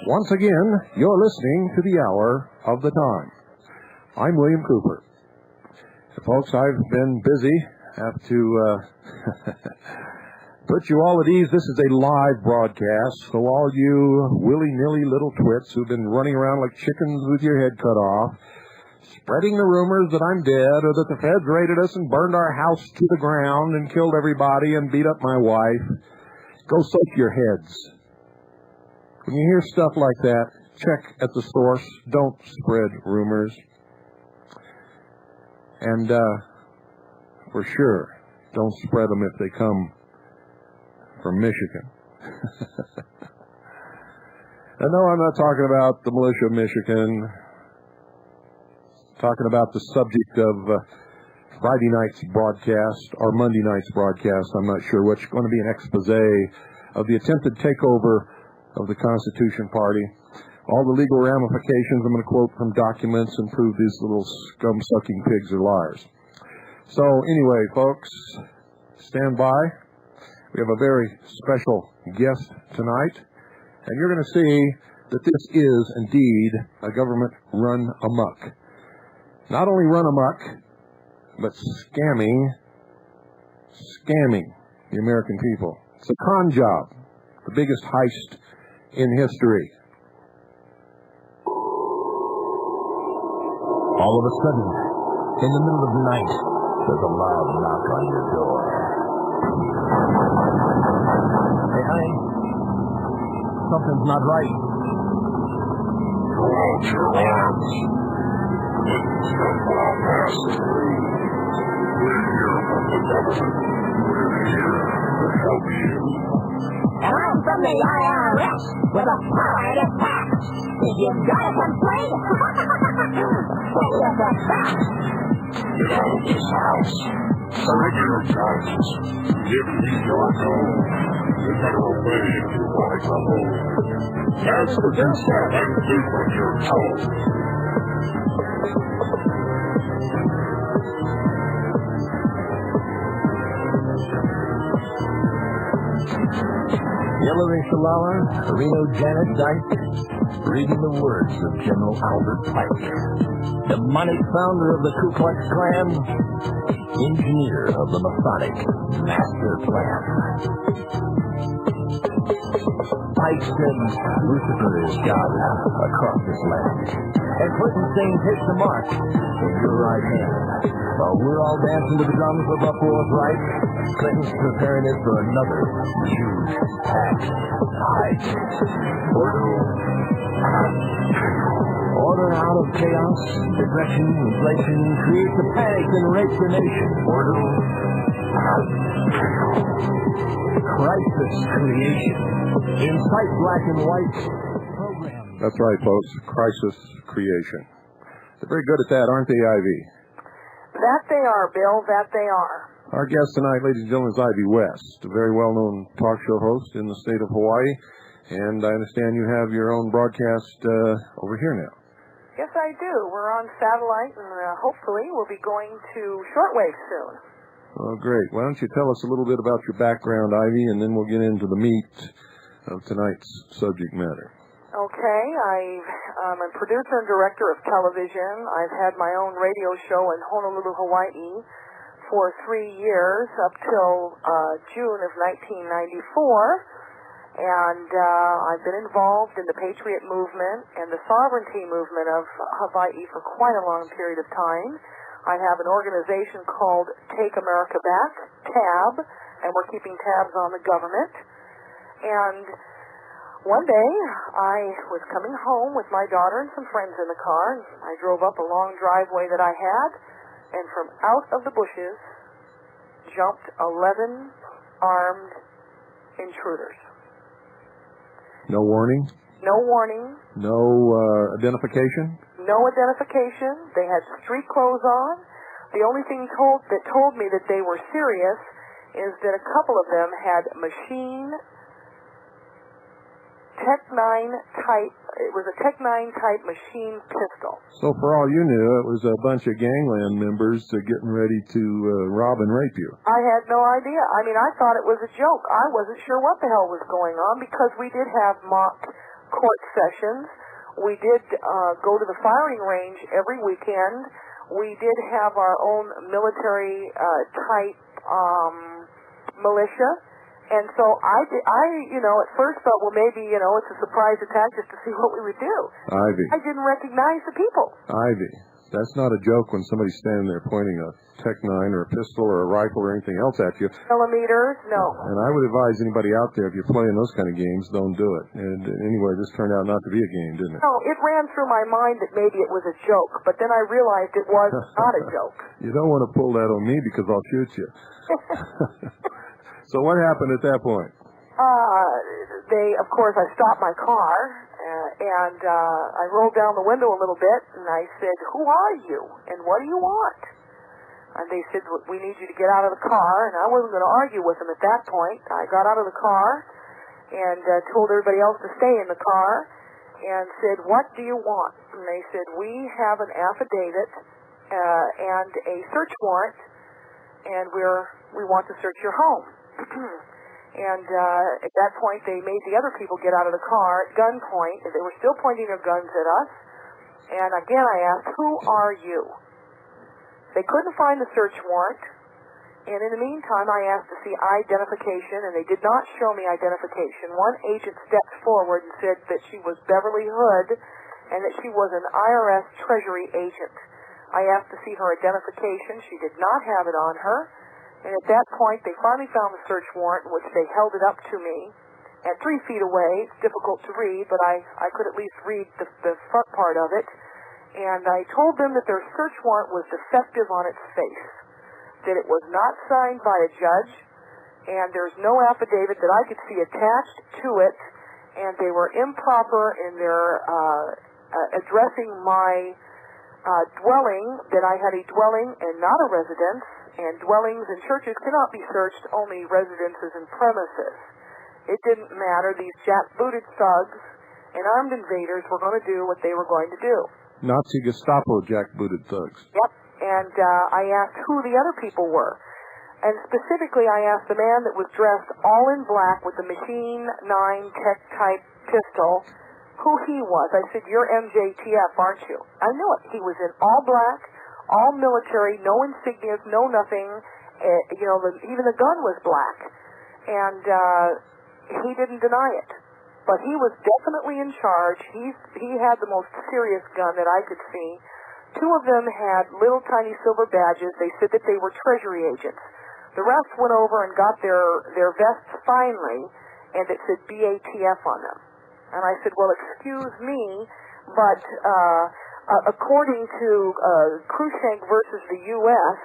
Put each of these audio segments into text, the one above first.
Once again, you're listening to the Hour of the Time. I'm William Cooper. Folks, I've been busy. Have to put you all at ease. This is a live broadcast, so all you willy-nilly little twits who've been running around like chickens with your head cut off, spreading the rumors that I'm dead or that the feds raided us and burned our house to the ground and killed everybody and beat up my wife, go soak your heads. When you hear stuff like that, check at the source. Don't spread rumors. And for sure, don't spread them if they come from Michigan. And no, I'm not talking about the militia of Michigan. I'm talking about the subject of Friday night's broadcast or Monday night's broadcast. I'm not sure which. Going to be an expose of the attempted takeover of the Constitution Party. All the legal ramifications I'm going to quote from documents and prove these little scum-sucking pigs are liars. So anyway, folks, stand by. We have a very special guest tonight, and you're going to see that this is indeed a government run amok. Not only run amok, but scamming the American people. It's a con job, the biggest heist in history. All of a sudden, in the middle of the night, there's a loud knock on your door. Hey, honey, something's not right. Pull out your arms. Let the scumbag pass through. We're here from the government. We're here to help you. And I'm from the IRS with a power to tax. If you've got a complaint, send us a fax. Get out of this house. Surrender your taxes. Give me your gold. You better obey if you want to come home. As for this stuff, I can do what you're told. Hillary Shalala, Reno Janet Dyke, reading the words of General Albert Pike, demonic founder of the Ku Klux Klan, engineer of the Masonic Master Plan. Pike said Lucifer is God across this land, and Clinton saying take the mark in your right hand. While we're all dancing to the drums of uproar right, Clinton's preparing it for another huge tax hike. Order out of chaos, depression, inflation, creates a panic and rapes the nation. Order out. Crisis creation. Incite black and white program. That's right, folks. Crisis creation. They're very good at that, aren't they, Ivy? That they are, Bill. That they are. Our guest tonight, ladies and gentlemen, is Ivy West, a very well-known talk show host in the state of Hawaii. And I understand you have your own broadcast over here now. Yes, I do. We're on satellite, and hopefully we'll be going to shortwave soon. Oh, great. Why don't you tell us a little bit about your background, Ivy, and then we'll get into the meat of tonight's subject matter. Okay. I'm a producer and director of television. I've had my own radio show in Honolulu, Hawaii for 3 years up till June of 1994. And I've been involved in the Patriot movement and the sovereignty movement of Hawaii for quite a long period of time. I have an organization called Take America Back, TAB, and we're keeping tabs on the government. And one day, I was coming home with my daughter and some friends in the car. I drove up a long driveway that I had, and from out of the bushes jumped 11 armed intruders. No warning? No warning. No identification? No identification. They had street clothes on. The only thing that told me that they were serious is that a couple of them had machine Tech 9 type. It was a Tech 9 type machine pistol. So for all you knew, it was a bunch of gangland members getting ready to rob and rape you. I had no idea. I mean, I thought it was a joke. I wasn't sure what the hell was going on because we did have mock court sessions. We did go to the firing range every weekend. We did have our own military type militia. And so I, at first thought, well, maybe, it's a surprise attack just to see what we would do. Ivy. I didn't recognize the people. Ivy. That's not a joke when somebody's standing there pointing a Tech 9 or a pistol or a rifle or anything else at you. Millimeters, no. And I would advise anybody out there, if you're playing those kind of games, don't do it. And anyway, this turned out not to be a game, didn't it? No, it ran through my mind that maybe it was a joke, but then I realized it was not a joke. You don't want to pull that on me because I'll shoot you. So what happened at that point? Of course, I stopped my car, and I rolled down the window a little bit, and I said, "Who are you, and what do you want?" And they said, "We need you to get out of the car," and I wasn't going to argue with them at that point. I got out of the car and told everybody else to stay in the car and said, "What do you want?" And they said, "We have an affidavit and a search warrant, and we want to search your home." And at that point, they made the other people get out of the car at gunpoint. They were still pointing their guns at us. And again, I asked, "Who are you?" They couldn't find the search warrant. And in the meantime, I asked to see identification, and they did not show me identification. One agent stepped forward and said that she was Beverly Hood and that she was an IRS Treasury agent. I asked to see her identification. She did not have it on her. And at that point, they finally found the search warrant, in which they held it up to me at 3 feet away. It's difficult to read, but I could at least read the front part of it. And I told them that their search warrant was defective on its face, that it was not signed by a judge, and there's no affidavit that I could see attached to it, and they were improper in their addressing my dwelling, that I had a dwelling and not a residence. And dwellings and churches cannot be searched, only residences and premises. It didn't matter. These jackbooted thugs and armed invaders were going to do what they were going to do. Nazi Gestapo jackbooted thugs. Yep. And I asked who the other people were. And specifically, I asked the man that was dressed all in black with the Machine 9 Tech-type pistol who he was. I said, "You're MJTF, aren't you?" I knew it. He was in all black, all military, no insignias, no nothing. Even the gun was black. And he didn't deny it. But he was definitely in charge. He had the most serious gun that I could see. 2 of them had little tiny silver badges. They said that they were Treasury agents. The rest went over and got their vests finally, and it said BATF on them. And I said, "Well, excuse me, but according to Krushank versus the U.S.,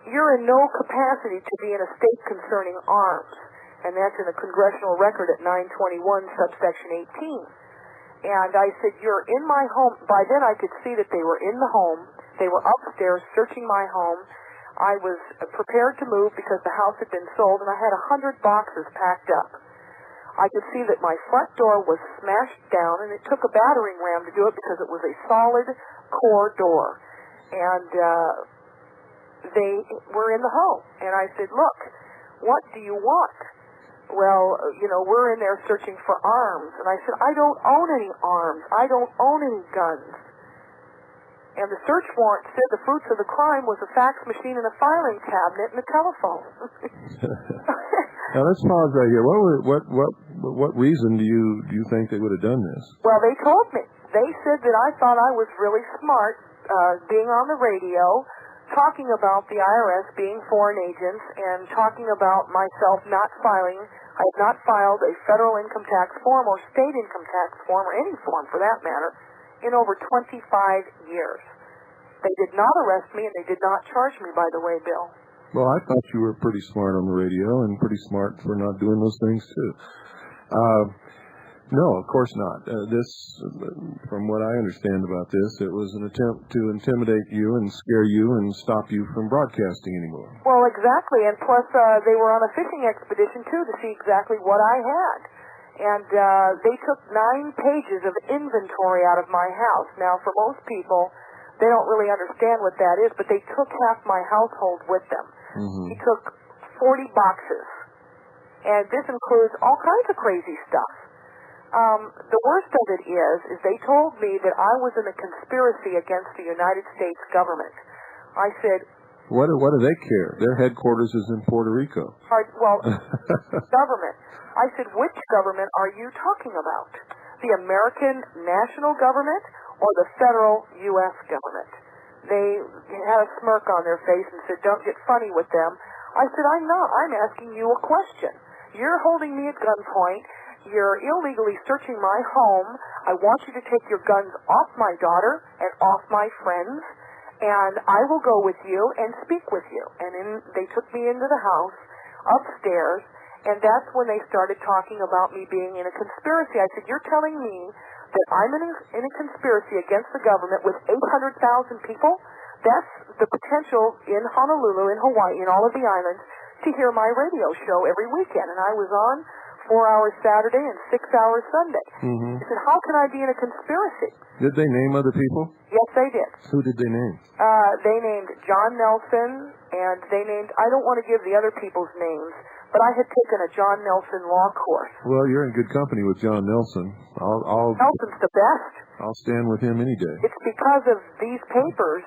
you're in no capacity to be in a state concerning arms." And that's in the congressional record at 921 subsection 18. And I said, "You're in my home." By then I could see that they were in the home. They were upstairs searching my home. I was prepared to move because the house had been sold, and I had 100 boxes packed up. I could see that my front door was smashed down, and it took a battering ram to do it because it was a solid core door. And they were in the home. And I said, "Look, what do you want?" "Well, we're in there searching for arms." And I said, "I don't own any arms. I don't own any guns." And the search warrant said the fruits of the crime was a fax machine and a filing cabinet and a telephone. Now let's pause right here. What reason do you think they would have done this? Well, they told me. They said that I thought I was really smart being on the radio, talking about the IRS being foreign agents, and talking about myself not filing. I have not filed a federal income tax form or state income tax form, or any form for that matter, in over 25 years. They did not arrest me, and they did not charge me, by the way, Bill. Well, I thought you were pretty smart on the radio and pretty smart for not doing those things, too. No, of course not. From what I understand about this, it was an attempt to intimidate you and scare you and stop you from broadcasting anymore. Well, exactly, and plus they were on a fishing expedition, too, to see exactly what I had. And they took 9 pages of inventory out of my house. Now, for most people, they don't really understand what that is, but they took half my household with them. Mm-hmm. He took 40 boxes, and this includes all kinds of crazy stuff. The worst of it is they told me that I was in a conspiracy against the United States government. I said, What do they care? Their headquarters is in Puerto Rico. Government. I said, which government are you talking about? The American national government or the federal U.S. government? They had a smirk on their face and said, don't get funny with them. I said, I'm not. I'm asking you a question. You're holding me at gunpoint. You're illegally searching my home. I want you to take your guns off my daughter and off my friends, and I will go with you and speak with you. And then they took me into the house upstairs, and that's when they started talking about me being in a conspiracy. I said, you're telling me that I'm in a conspiracy against the government with 800,000 people? That's the potential in Honolulu, in Hawaii, in all of the islands, to hear my radio show every weekend. And I was on 4 hours Saturday and 6 hours Sunday. Mm-hmm. I said, how can I be in a conspiracy? Did they name other people? Yes, they did. Who did they name? They named John Nelson, and they named, I don't want to give the other people's names, but I had taken a John Nelson law course. Well, you're in good company with John Nelson. Nelson's the best. I'll stand with him any day. It's because of these papers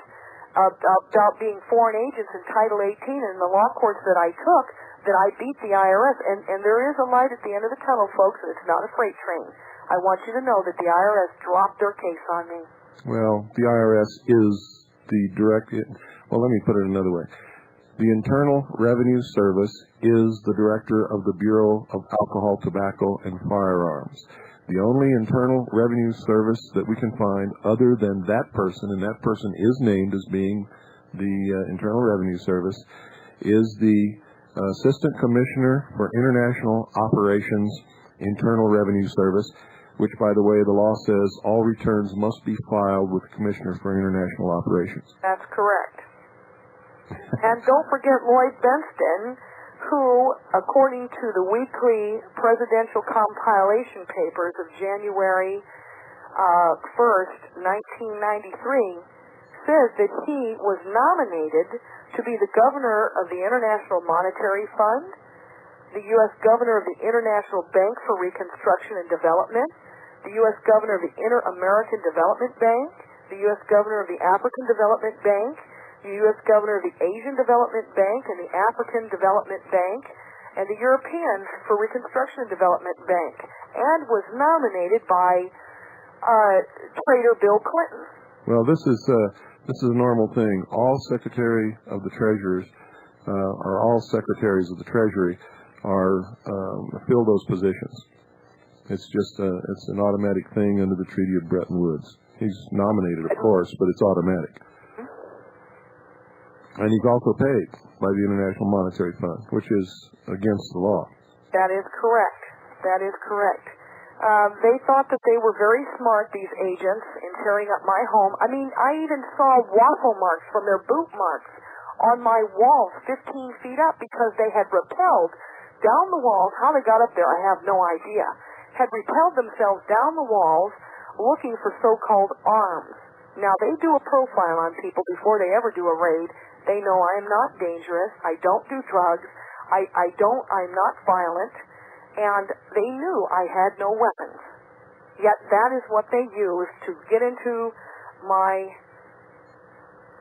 about being foreign agents in Title 18 and the law course that I took that I beat the IRS. And there is a light at the end of the tunnel, folks, and it's not a freight train. I want you to know that the IRS dropped their case on me. Well, the IRS is the direct... Well, let me put it another way. The Internal Revenue Service is the director of the Bureau of Alcohol, Tobacco, and Firearms. The only Internal Revenue Service that we can find other than that person, and that person is named as being the Internal Revenue Service, is the Assistant Commissioner for International Operations, Internal Revenue Service, which, by the way, the law says all returns must be filed with the Commissioner for International Operations. That's correct. And don't forget Lloyd Benston, who, according to the weekly presidential compilation papers of January 1st, 1993, says that he was nominated to be the governor of the International Monetary Fund, the U.S. governor of the International Bank for Reconstruction and Development, the U.S. governor of the Inter-American Development Bank, the U.S. governor of the African Development Bank, the U.S. governor of the Asian Development Bank and the African Development Bank, and the European for Reconstruction and Development Bank, and was nominated by Trader Bill Clinton. Well, this is a normal thing. All Secretary of the Treasurers, or all Secretaries of the Treasury, fill those positions. It's just it's an automatic thing under the Treaty of Bretton Woods. He's nominated, of course, but it's automatic. And he's also paid by the International Monetary Fund, which is against the law. That is correct. That is correct. They thought that they were very smart, these agents, in tearing up my home. I mean, I even saw waffle marks from their boot marks on my walls 15 feet up because they had rappelled down the walls. How they got up there, I have no idea. Had repelled themselves down the walls looking for so-called arms. Now, they do a profile on people before they ever do a raid. They know I am not dangerous. I don't do drugs. I'm not violent. And they knew I had no weapons. Yet that is what they used to get into my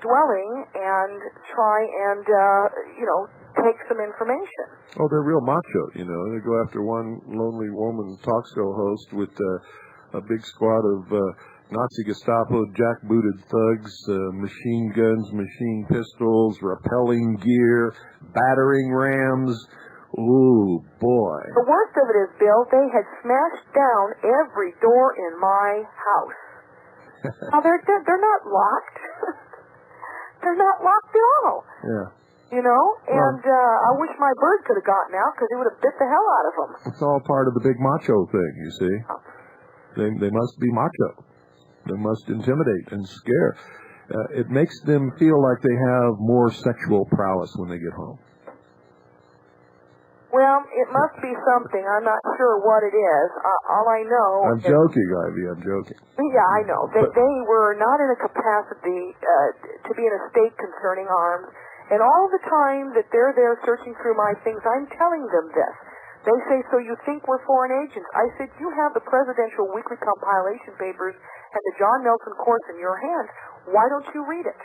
dwelling and try and, take some information. Oh, they're real macho, They go after one lonely woman talk show host with a big squad of Nazi Gestapo, jackbooted thugs, machine guns, machine pistols, rappelling gear, battering rams. Ooh, boy. The worst of it is, Bill, they had smashed down every door in my house. Now, they're not locked. They're not locked at all. Yeah. You know? And I wish my bird could have gotten out because it would have bit the hell out of them. It's all part of the big macho thing, you see. They must be macho. They must intimidate and scare. It makes them feel like they have more sexual prowess when they get home. Well, it must be something. I'm not sure what it is. All I know... I'm joking, Ivy. I'm joking. Yeah, I know. They were not in a capacity to be in a state concerning arms. And all the time that they're there searching through my things, I'm telling them this. They say, so you think we're foreign agents? I said, you have the Presidential Weekly Compilation Papers and the John Nelson Courts in your hands. Why don't you read it?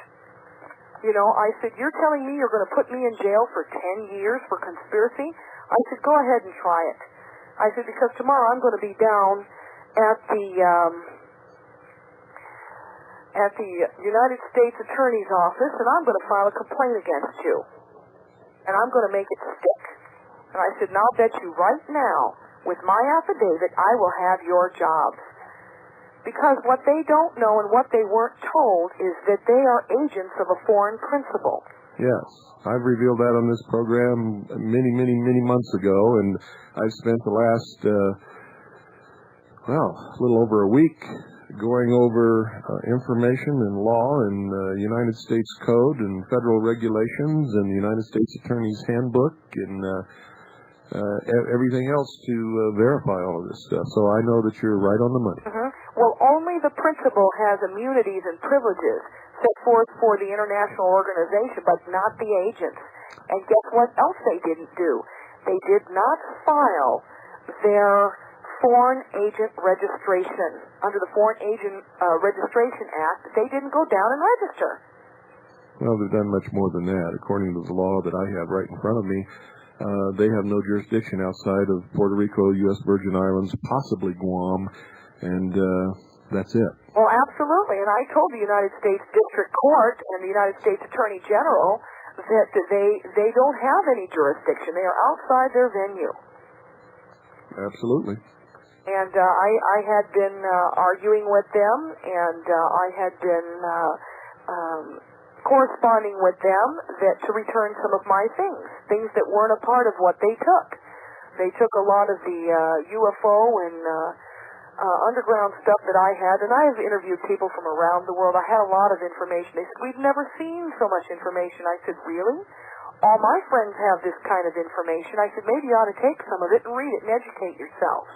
You know, I said, you're telling me you're going to put me in jail for 10 years for conspiracy? I said, go ahead and try it. I said, because tomorrow I'm going to be down at the United States Attorney's Office, and I'm going to file a complaint against you. And I'm going to make it stick. And I said, and I'll bet you right now, with my affidavit, I will have your jobs. Because what they don't know and what they weren't told is that they are agents of a foreign principal. Yes, I've revealed that on this program many months ago, and I've spent the last, a little over a week going over information and law and United States Code and federal regulations and the United States Attorney's Handbook and everything else to verify all of this stuff. So I know that you're right on the money. Mm-hmm. Well, only the principal has immunities and privileges set forth for the international organization, but not the agents. And guess what else they didn't do? They did not file their foreign agent registration. Under the Foreign Agent Registration Act, they didn't go down and register. Well, they've done much more than that. According to the law that I have right in front of me, they have no jurisdiction outside of Puerto Rico, U.S. Virgin Islands, possibly Guam, and that's it. Well, absolutely. And I told the United States District Court and the United States Attorney General that they don't have any jurisdiction. They are outside their venue. Absolutely. And I had been arguing with them, and I had been corresponding with them that to return some of my things that weren't a part of what they took. They took a lot of the UFO and underground stuff that I had, and I have interviewed people from around the world. I had a lot of information. They said, we've never seen so much information. I said, really? All my friends have this kind of information. I said, maybe you ought to take some of it and read it and educate yourself.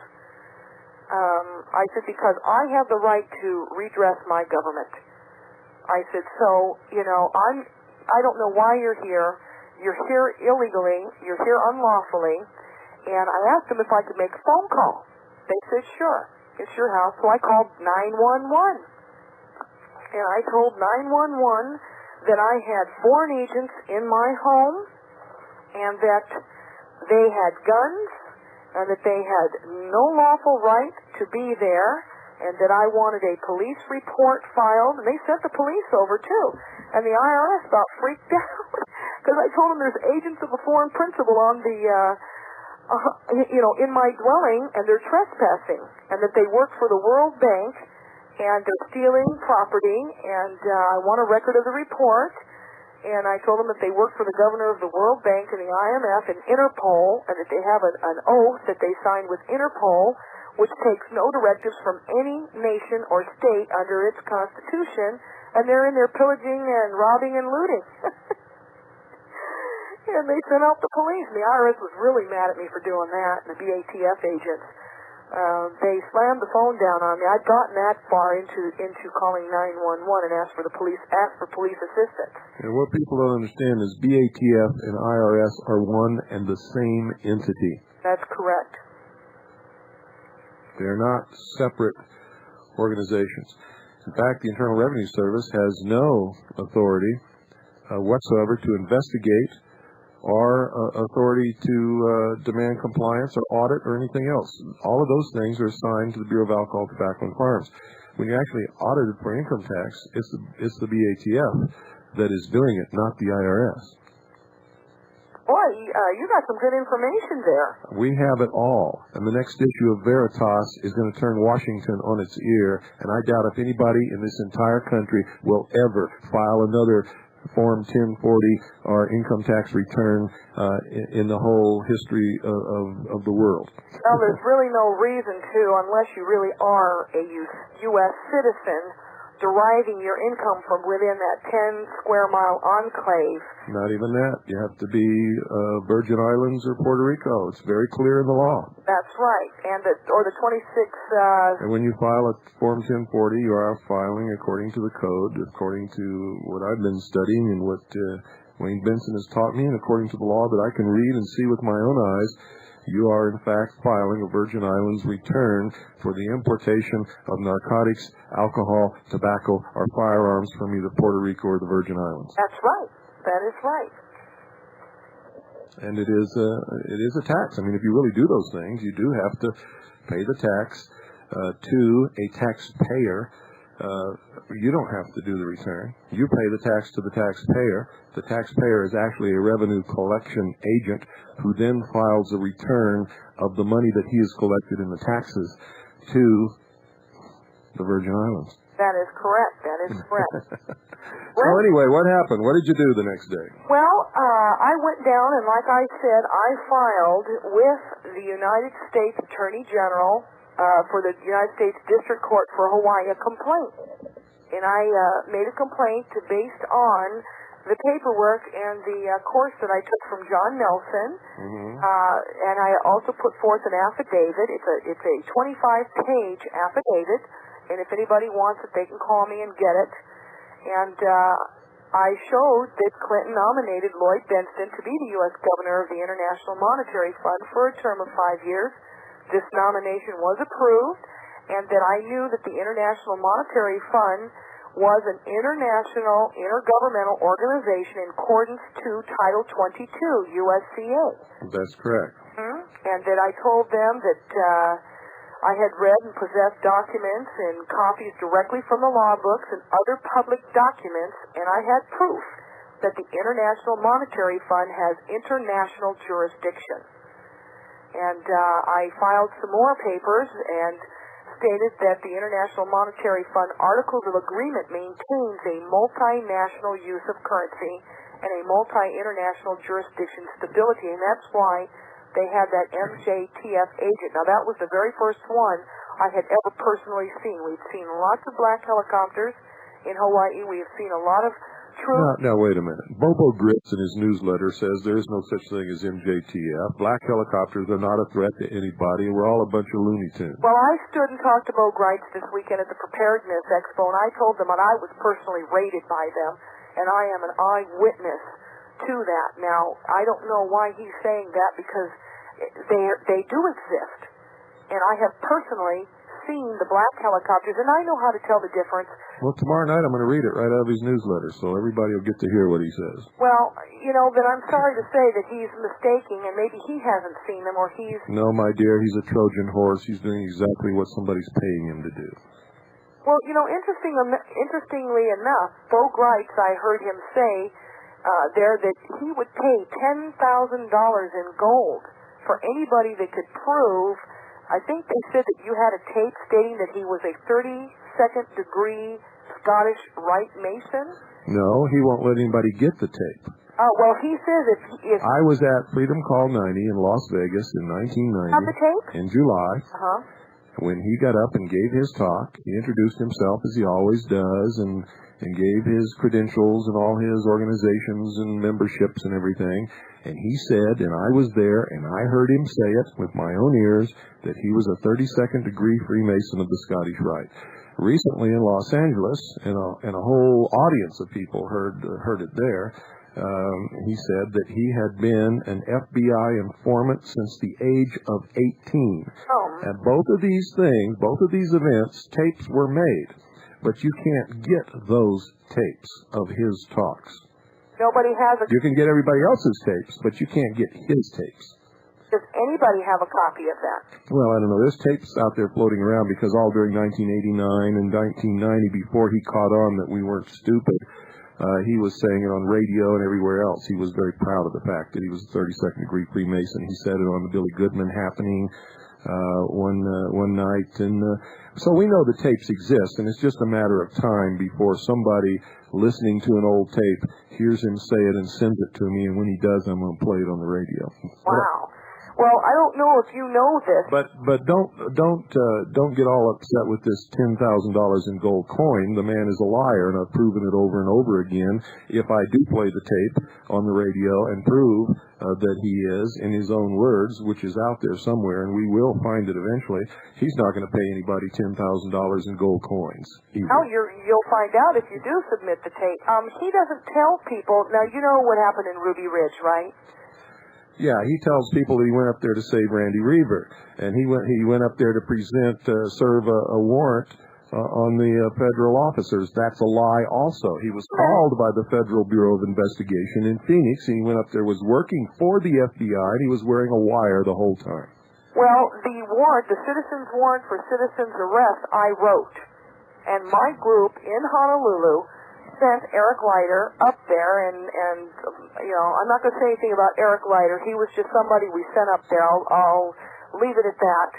I said, because I have the right to redress my government. I said, so, you know, I don't know why you're here. You're here illegally. You're here unlawfully. And I asked them if I could make a phone call. They said, sure. It's your house. So I called 911. And I told 911 that I had foreign agents in my home and that they had guns and that they had no lawful right to be there and that I wanted a police report filed. And they sent the police over, too. And the IRS about freaked out because I told them there's agents of a foreign principal on the... in my dwelling, and they're trespassing, and that they work for the World Bank, and they're stealing property, and I want a record of the report, and I told them that they work for the governor of the World Bank and the IMF and Interpol, and that they have an oath that they signed with Interpol, which takes no directives from any nation or state under its constitution, and they're in there pillaging and robbing and looting. And they sent out the police. And the IRS was really mad at me for doing that, and the BATF agents. They slammed the phone down on me. I'd gotten that far into calling 911 and asked for police assistance. And what people don't understand is BATF and IRS are one and the same entity. That's correct. They're not separate organizations. In fact, the Internal Revenue Service has no authority whatsoever to investigate or authority to demand compliance or audit or anything else. All of those things are assigned to the Bureau of Alcohol, Tobacco, and Firearms. When you're actually audited for income tax, it's the BATF that is doing it, not the IRS. Boy, you got some good information there. We have it all. And the next issue of Veritas is going to turn Washington on its ear, and I doubt if anybody in this entire country will ever file another Form 1040 or income tax return in the whole history of the world. Well, there's really no reason to, unless you really are a U.S. citizen deriving your income from within that 10-square-mile enclave. Not even that. You have to be Virgin Islands or Puerto Rico. It's very clear in the law. That's right. And or the 26... And when you file a Form 1040, you are filing according to the code, according to what I've been studying and what Wayne Benson has taught me, and according to the law that I can read and see with my own eyes. You are, in fact, filing a Virgin Islands return for the importation of narcotics, alcohol, tobacco, or firearms from either Puerto Rico or the Virgin Islands. That's right. That is right. And it is a tax. I mean, if you really do those things, you do have to pay the tax to a taxpayer. You don't have to do the return. You pay the tax to the taxpayer. The taxpayer is actually a revenue collection agent who then files a return of the money that he has collected in the taxes to the Virgin Islands. That is correct. That is correct. So anyway, what happened? What did you do the next day? Well, I went down, and like I said, I filed with the United States Attorney General for the United States District Court for Hawaii a complaint. And I made a complaint based on the paperwork and the course that I took from John Nelson. Mm-hmm. And I also put forth an affidavit. It's a 25-page affidavit. And if anybody wants it, they can call me and get it. And I showed that Clinton nominated Lloyd Bentsen to be the U.S. Governor of the International Monetary Fund for a term of 5 years. This nomination was approved, and that I knew that the International Monetary Fund was an international, intergovernmental organization in accordance to Title 22, USCA. That's correct. Mm-hmm. And that I told them that I had read and possessed documents and copies directly from the law books and other public documents, and I had proof that the International Monetary Fund has international jurisdiction. And I filed some more papers and stated that the International Monetary Fund Articles of Agreement maintains a multinational use of currency and a multi-international jurisdiction stability, and that's why they had that MJTF agent. Now, that was the very first one I had ever personally seen. We've seen lots of black helicopters in Hawaii. We've seen a lot of troops. Now, wait a minute. Bobo Grits in his newsletter says there is no such thing as MJTF. Black helicopters are not a threat to anybody. We're all a bunch of Looney Tunes. Well, I stood and talked to Bo Greitz this weekend at the Preparedness Expo, and I told them that I was personally raided by them, and I am an eyewitness to that. Now, I don't know why he's saying that, because they do exist, and I have personally seen the black helicopters, and I know how to tell the difference. Well, tomorrow night I'm going to read it right out of his newsletter, so everybody will get to hear what he says. Well, you know, then I'm sorry to say that he's mistaking, and maybe he hasn't seen them, or he's... No, my dear, he's a Trojan horse. He's doing exactly what somebody's paying him to do. Well, you know, interestingly enough, Bo Greitz, I heard him say there that he would pay $10,000 in gold for anybody that could prove... I think they said that you had a tape stating that he was a 32nd degree Scottish Rite Mason. No, he won't let anybody get the tape. Oh, well, he says if I was at Freedom Call 90 in Las Vegas in 1990. Have the tape? In July. Uh-huh. When he got up and gave his talk, he introduced himself as he always does and gave his credentials and all his organizations and memberships and everything. And he said, and I was there, and I heard him say it with my own ears, that he was a 32nd degree Freemason of the Scottish Rite. Recently in Los Angeles, and a whole audience of people heard it there, he said that he had been an FBI informant since the age of 18. Oh. And both of these things, both of these events, tapes were made. But you can't get those tapes of his talks. Nobody has a... You can get everybody else's tapes, but you can't get his tapes. Does anybody have a copy of that? Well, I don't know. There's tapes out there floating around because all during 1989 and 1990, before he caught on that we weren't stupid, he was saying it on radio and everywhere else. He was very proud of the fact that he was a 32nd degree Freemason. He said it on the Billy Goodman happening one night. And so we know the tapes exist, and it's just a matter of time before somebody listening to an old tape hears him say it and sends it to me, and when he does, I'm going to play it on the radio. Wow. Well, I don't know if you know this. But don't get all upset with this $10,000 in gold coin. The man is a liar, and I've proven it over and over again. If I do play the tape on the radio and prove that he is, in his own words, which is out there somewhere, and we will find it eventually, he's not going to pay anybody $10,000 in gold coins. Oh, you'll find out if you do submit the tape. He doesn't tell people. Now, you know what happened in Ruby Ridge, right? Yeah, he tells people that he went up there to save Randy Reaver, and he went up there to serve a warrant on the federal officers. That's a lie also. He was called by the Federal Bureau of Investigation in Phoenix, and he went up there, was working for the FBI, and he was wearing a wire the whole time. Well, the warrant, the citizen's warrant for citizen's arrest, I wrote. And my group in Honolulu sent Eric Leiter up there, and you know, I'm not going to say anything about Eric Leiter. He was just somebody we sent up there. I'll leave it at that.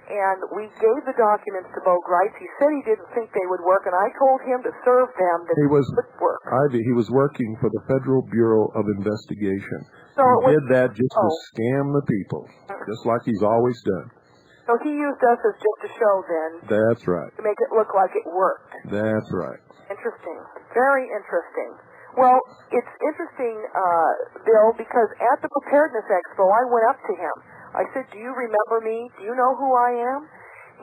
And we gave the documents to Bo Greitz. He said he didn't think they would work, and I told him to serve them that he would work. Ivy, he was working for the Federal Bureau of Investigation. So he did that just to scam the people, just like he's always done. So he used us as just a show then. That's right. To make it look like it worked. That's right. Interesting. Very interesting. Well, it's interesting, Bill, because at the Preparedness Expo, I went up to him. I said, do you remember me? Do you know who I am?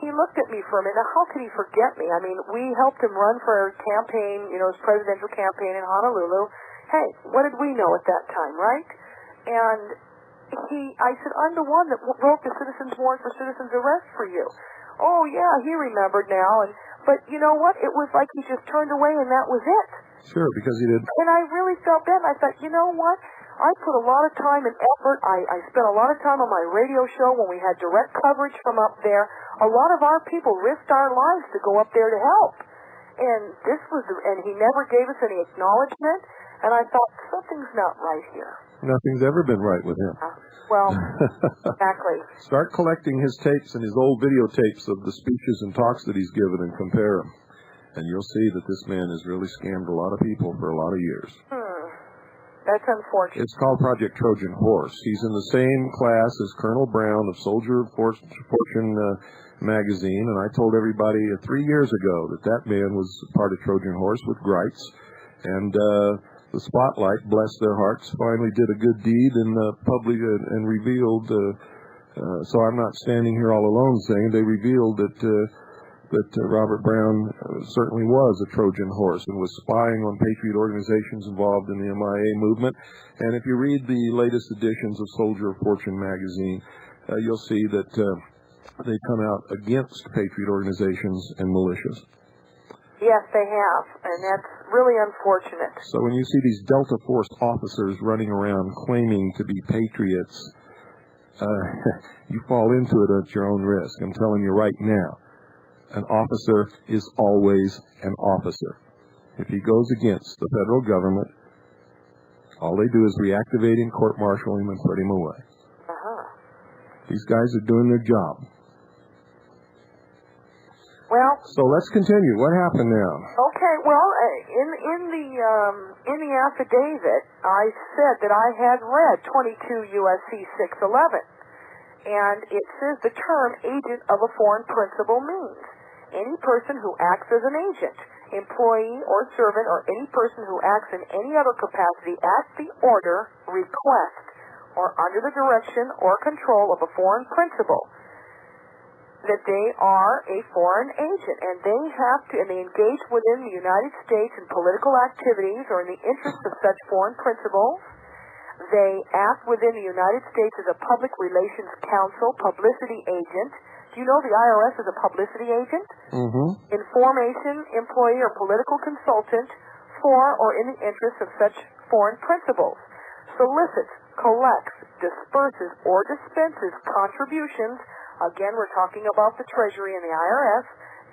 He looked at me for a minute. Now, how could he forget me? I mean, we helped him run for a campaign, you know, his presidential campaign in Honolulu. Hey, what did we know at that time, right? And I said, I'm the one that wrote the citizen's warrant for citizen's arrest for you. Oh, yeah, he remembered now. But you know what? It was like he just turned away and that was it. Sure, because he did. And I really felt bad. I thought, you know what? I put a lot of time and effort. I spent a lot of time on my radio show when we had direct coverage from up there. A lot of our people risked our lives to go up there to help. And he never gave us any acknowledgement. And I thought, something's not right here. Nothing's ever been right with him. Well, exactly. Start collecting his tapes and his old videotapes of the speeches and talks that he's given and compare them. And you'll see that this man has really scammed a lot of people for a lot of years. That's unfortunate. It's called Project Trojan Horse. He's in the same class as Colonel Brown of Soldier of Fortune magazine, and I told everybody 3 years ago that man was part of Trojan Horse with Greitz. And the Spotlight, bless their hearts, finally did a good deed and public and revealed. So I'm not standing here all alone saying they revealed that Robert Brown certainly was a Trojan horse and was spying on patriot organizations involved in the MIA movement. And if you read the latest editions of Soldier of Fortune magazine, you'll see that they come out against patriot organizations and militias. Yes, they have, and that's really unfortunate. So when you see these Delta Force officers running around claiming to be patriots, you fall into it at your own risk. I'm telling you right now, an officer is always an officer. If he goes against the federal government, all they do is reactivate him, court-martial him, and put him away. These guys are doing their job. Well, so let's continue. What happened now? Okay. Well, in the affidavit, I said that I had read 22 U.S.C. 611, and it says the term agent of a foreign principal means any person who acts as an agent, employee or servant, or any person who acts in any other capacity at the order, request, or under the direction or control of a foreign principal, that they are a foreign agent, and they engage within the United States in political activities or in the interest of such foreign principles. They act within the United States as a public relations counsel, publicity agent. Do you know the IRS is a publicity agent? Information, employee, or political consultant for or in the interest of such foreign principals, solicits, collects, disperses, or dispenses contributions. Again, we're talking about the Treasury and the IRS,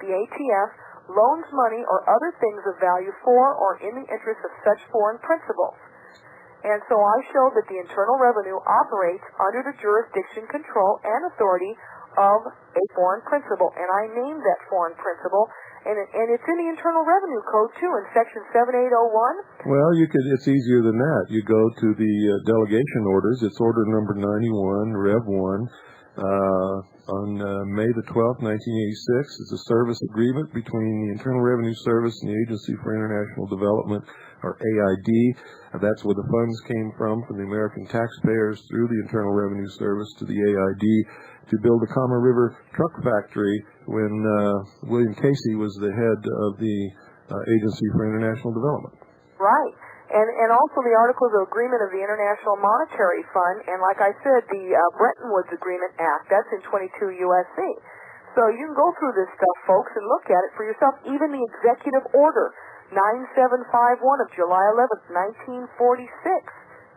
the ATF, loans money or other things of value for or in the interest of such foreign principals. And so I showed that the Internal Revenue operates under the jurisdiction, control, and authority of a foreign principal. And I named that foreign principal, and it's in the Internal Revenue Code, too, in Section 7801. Well, it's easier than that. You go to the delegation orders. It's Order Number 91, Rev 1, on May the 12th, 1986. It's a service agreement between the Internal Revenue Service and the Agency for International Development, or AID. That's where the funds came from the American taxpayers through the Internal Revenue Service to the AID to build the Kama River Truck Factory when William Casey was the head of the Agency for International Development. Right. And also the Articles of Agreement of the International Monetary Fund, and like I said, the Bretton Woods Agreement Act, that's in 22 U.S.C. So you can go through this stuff, folks, and look at it for yourself. Even the Executive Order 9751 of July 11th, 1946,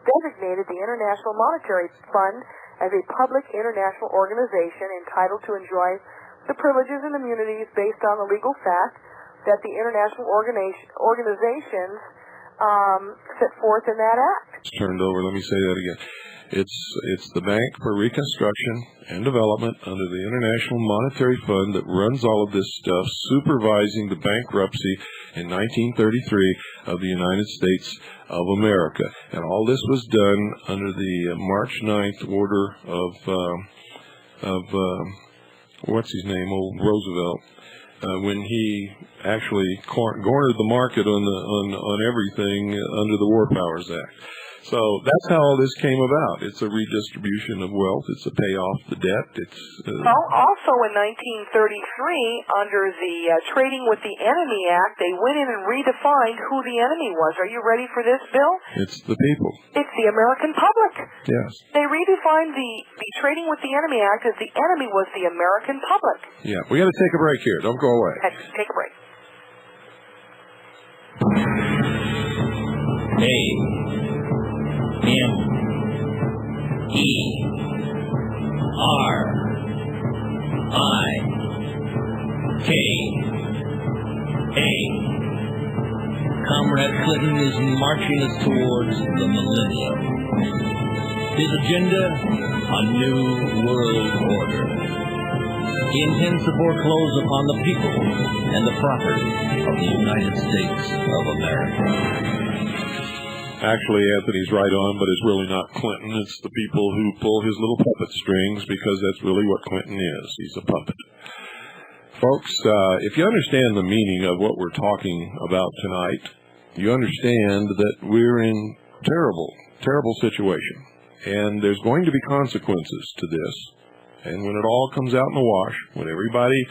designated the International Monetary Fund as a public international organization entitled to enjoy the privileges and immunities based on the legal fact that the international organizations set forth in that act. It's turned over. Let me say that again. It's the Bank for Reconstruction and Development under the International Monetary Fund that runs all of this stuff, supervising the bankruptcy in 1933 of the United States of America. And all this was done under the March 9th order of what's his name, old Roosevelt, when he actually cornered the market on everything under the War Powers Act. So that's how all this came about. It's a redistribution of wealth. It's a payoff the debt. Also in 1933, under the Trading with the Enemy Act, they went in and redefined who the enemy was. Are you ready for this, Bill? It's the people. It's the American public. Yes. They redefined the Trading with the Enemy Act as the enemy was the American public. Yeah, we got to take a break here. Don't go away. Take a break. M-E-R-I-K. Comrade Clinton is marching us towards the millennium. His agenda, a new world order. He intends to foreclose upon the people and the property of the United States of America. Actually, Anthony's right on, but it's really not Clinton. It's the people who pull his little puppet strings, because that's really what Clinton is. He's a puppet. Folks, if you understand the meaning of what we're talking about tonight, you understand that we're in terrible, terrible situation. And there's going to be consequences to this. And when it all comes out in the wash, when everybody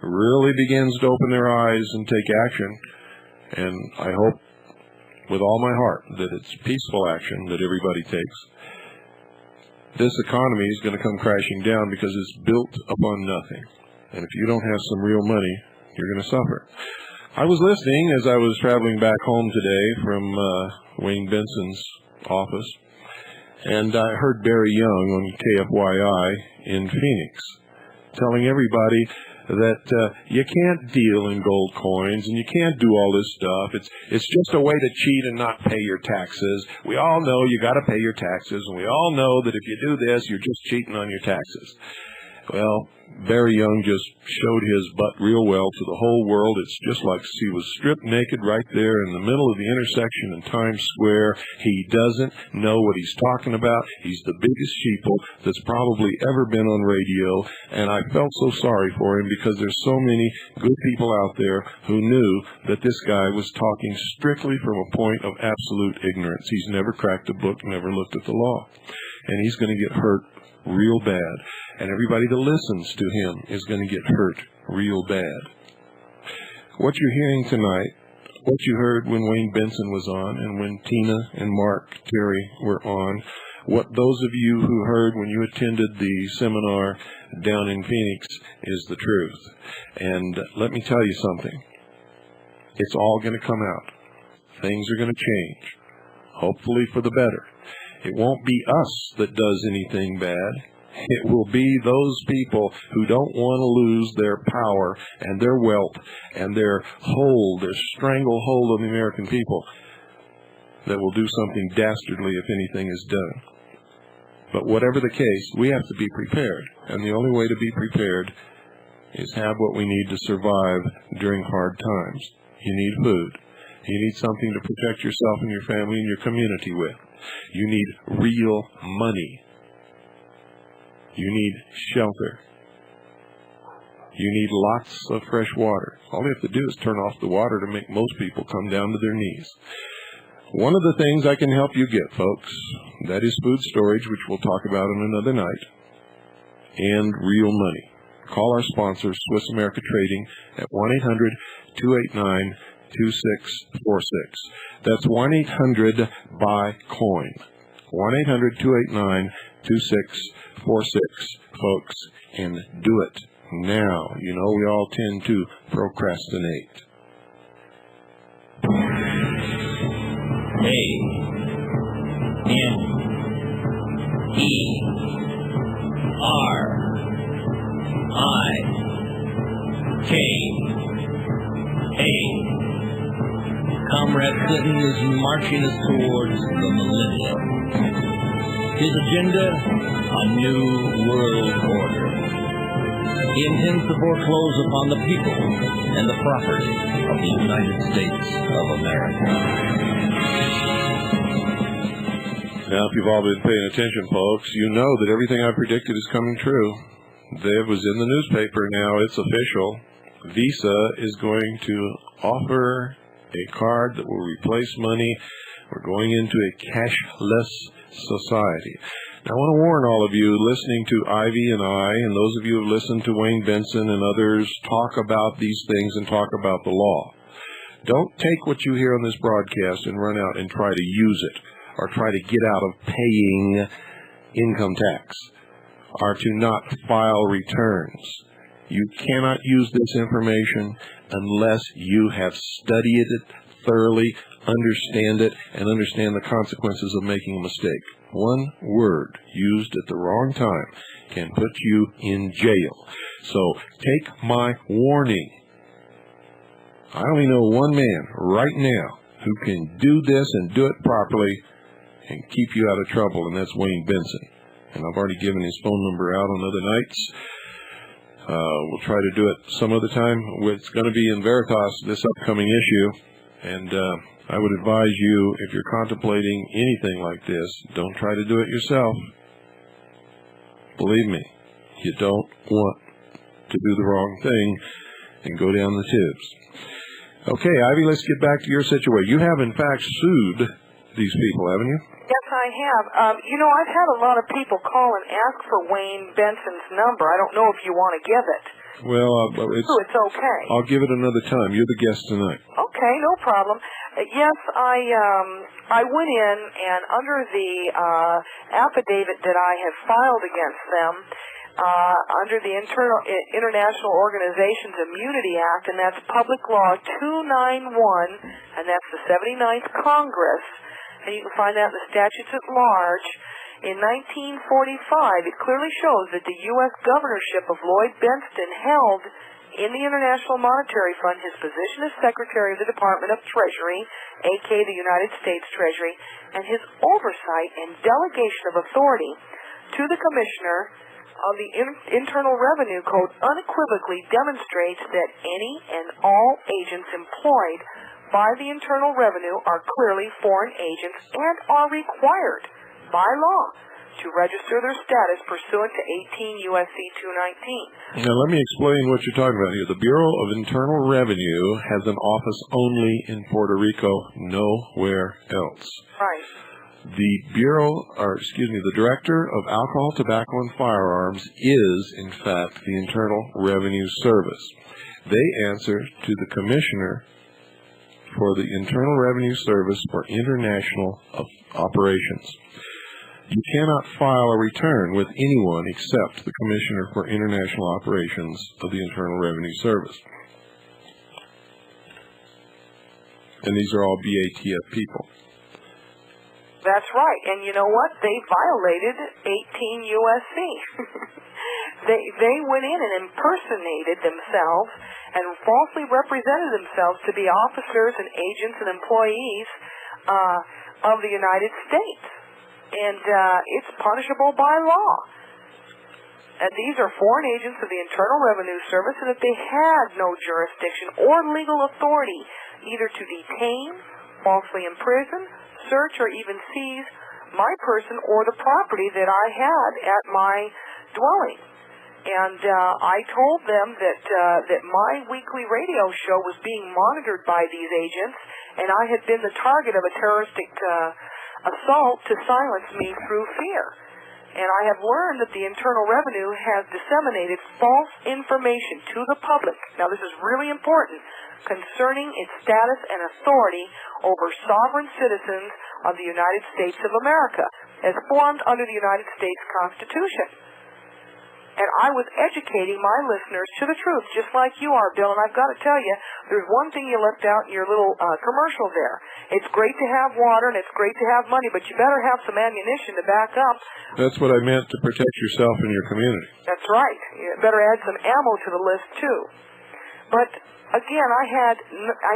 really begins to open their eyes and take action, and I hope with all my heart that it's peaceful action that everybody takes, this economy is going to come crashing down because it's built upon nothing. And if you don't have some real money, you're going to suffer. I was listening as I was traveling back home today from Wayne Benson's office, and I heard Barry Young on KFYI in Phoenix telling everybody that you can't deal in gold coins and you can't do all this stuff. It's just a way to cheat and not pay your taxes. We all know you got to pay your taxes, and we all know that if you do this, you're just cheating on your taxes. Well, Barry Young just showed his butt real well to the whole world. It's just like he was stripped naked right there in the middle of the intersection in Times Square. He doesn't know what he's talking about. He's the biggest sheeple that's probably ever been on radio, and I felt so sorry for him because there's so many good people out there who knew that this guy was talking strictly from a point of absolute ignorance. He's never cracked a book, never looked at the law, and he's going to get hurt real bad. And everybody that listens to him is going to get hurt real bad. What you're hearing tonight, what you heard when Wayne Benson was on and when Tina and Mark Terry were on, what those of you who heard when you attended the seminar down in Phoenix is the truth. And let me tell you something. It's all going to come out. things are going to change, hopefully for the better. It won't be us that does anything bad. It will be those people who don't want to lose their power and their wealth and their stranglehold of the American people that will do something dastardly if anything is done. But whatever the case, we have to be prepared. And the only way to be prepared is have what we need to survive during hard times. You need food. You need something to protect yourself and your family and your community with. You need real money. You need shelter. You need lots of fresh water. All you have to do is turn off the water to make most people come down to their knees. One of the things I can help you get, folks, that is food storage, which we'll talk about on another night, and real money. Call our sponsor, Swiss America Trading, at 1-800-289-2646. That's 1-800-BUY-COIN. 1-800-289-2646, folks, and do it now. You know we all tend to procrastinate. A-N-E-R-I-K-A. Comrade Clinton is marching us towards the millennium. His agenda, a new world order. He intends to foreclose upon the people and the property of the United States of America. Now, if you've all been paying attention, folks, you know that everything I predicted is coming true. It was in the newspaper now. It's official. Visa is going to offer a card that will replace money. We're going into a cashless society. Now, I want to warn all of you listening to Ivy and I, and those of you who have listened to Wayne Benson and others talk about these things and talk about the law. Don't take what you hear on this broadcast and run out and try to use it or try to get out of paying income tax or to not file returns. You cannot use this information unless you have studied it thoroughly, understand it, and understand the consequences of making a mistake. One word used at the wrong time can put you in jail. So take my warning. I only know one man right now who can do this and do it properly and keep you out of trouble, and that's Wayne Benson. And I've already given his phone number out on other nights. We'll try to do it some other time. It's going to be in Veritas, this upcoming issue. And I would advise you, if you're contemplating anything like this, don't try to do it yourself. Believe me, you don't want to do the wrong thing and go down the tubes. Okay, Ivy, let's get back to your situation. You have, in fact, sued these people, haven't you? Yes, I have. I've had a lot of people call and ask for Wayne Benson's number. I don't know if you want to give it. Well, it's okay. I'll give it another time. You're the guest tonight. Okay, no problem. Yes, I went in, and under the affidavit that I have filed against them, under the International Organizations Immunity Act, and that's Public Law 291, and that's the 79th Congress, and you can find that in the statutes at large. In 1945, it clearly shows that the U.S. governorship of Lloyd Benston held in the International Monetary Fund his position as Secretary of the Department of Treasury, a.k.a. the United States Treasury, and his oversight and delegation of authority to the Commissioner of the Internal Revenue Code unequivocally demonstrates that any and all agents employed by the Internal Revenue are clearly foreign agents and are required by law to register their status pursuant to 18 U.S.C. 219. Now, let me explain what you're talking about here. The Bureau of Internal Revenue has an office only in Puerto Rico, nowhere else. Right. The Director of Alcohol, Tobacco, and Firearms is, in fact, the Internal Revenue Service. They answer to the Commissioner for the Internal Revenue Service for international operations. You cannot file a return with anyone except the Commissioner for International Operations of the Internal Revenue Service. And these are all BATF people. That's right. And you know what? They violated 18 U.S.C. They went in and impersonated themselves and falsely represented themselves to be officers and agents and employees of the United States. And it's punishable by law. And these are foreign agents of the Internal Revenue Service, and that they had no jurisdiction or legal authority either to detain, falsely imprison, search, or even seize my person or the property that I had at my dwelling. And I told them that my weekly radio show was being monitored by these agents, and I had been the target of a terroristic assault to silence me through fear. And I have learned that the Internal Revenue has disseminated false information to the public. Now, this is really important, concerning its status and authority over sovereign citizens of the United States of America, as formed under the United States Constitution. And I was educating my listeners to the truth, just like you are, Bill. And I've got to tell you, there's one thing you left out in your little commercial there. It's great to have water and it's great to have money, but you better have some ammunition to back up. That's what I meant, to protect yourself and your community. That's right. You better add some ammo to the list, too. But again, I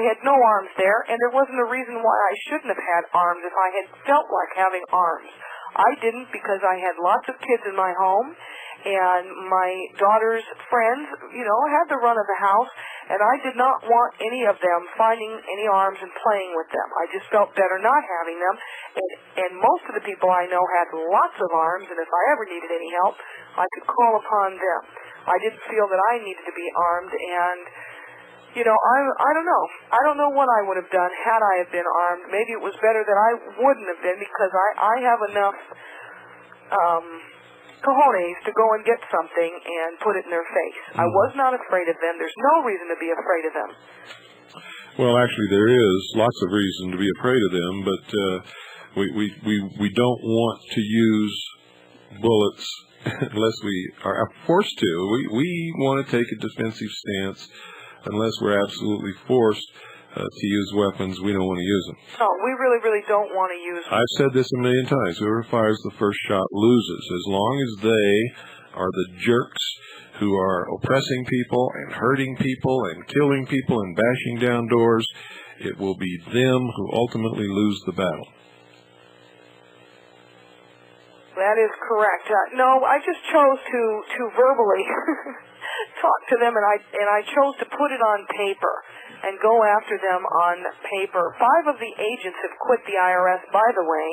had no arms there, and there wasn't a reason why I shouldn't have had arms if I had felt like having arms. I didn't, because I had lots of kids in my home, and my daughter's friends, had the run of the house, and I did not want any of them finding any arms and playing with them. I just felt better not having them, and most of the people I know had lots of arms, and if I ever needed any help, I could call upon them. I didn't feel that I needed to be armed, and I don't know. I don't know what I would have done had I have been armed. Maybe it was better that I wouldn't have been, because I have enough cojones to go and get something and put it in their face. I was not afraid of them. There's no reason to be afraid of them. Well, actually, there is lots of reason to be afraid of them, but we don't want to use bullets unless we are forced to. We want to take a defensive stance. Unless we're absolutely forced to use weapons, we don't want to use them. No, we really, really don't want to use them. I've said this a million times. Whoever fires the first shot loses. As long as they are the jerks who are oppressing people and hurting people and killing people and bashing down doors, it will be them who ultimately lose the battle. That is correct. No, I just chose to verbally talk to them, and I chose to put it on paper and go after them on paper. 5 of the agents have quit the IRS, by the way,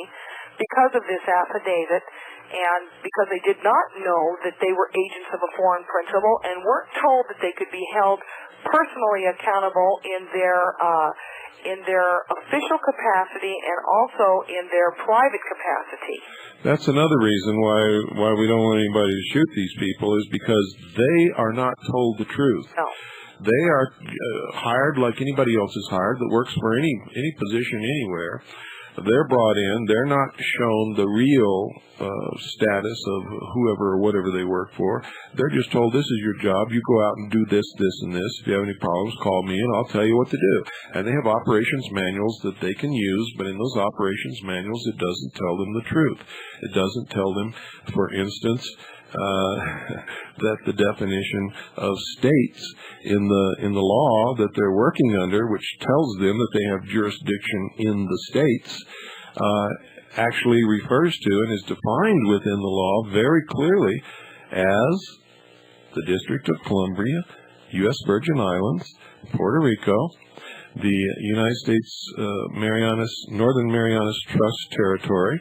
because of this affidavit, and because they did not know that they were agents of a foreign principal and weren't told that they could be held personally accountable in their official capacity and also in their private capacity. That's another reason why we don't want anybody to shoot these people, is because they are not told the truth. No. They are hired like anybody else is hired that works for any position anywhere. They're brought in. They're not shown the real status of whoever or whatever they work for. They're just told, this is your job. You go out and do this, this, and this. If you have any problems, call me, and I'll tell you what to do. And they have operations manuals that they can use, but in those operations manuals, it doesn't tell them the truth. It doesn't tell them, for instance, that the definition of states in the law that they're working under, which tells them that they have jurisdiction in the states, actually refers to and is defined within the law very clearly as the District of Columbia, U.S. Virgin Islands, Puerto Rico, the United States Northern Marianas Trust Territory,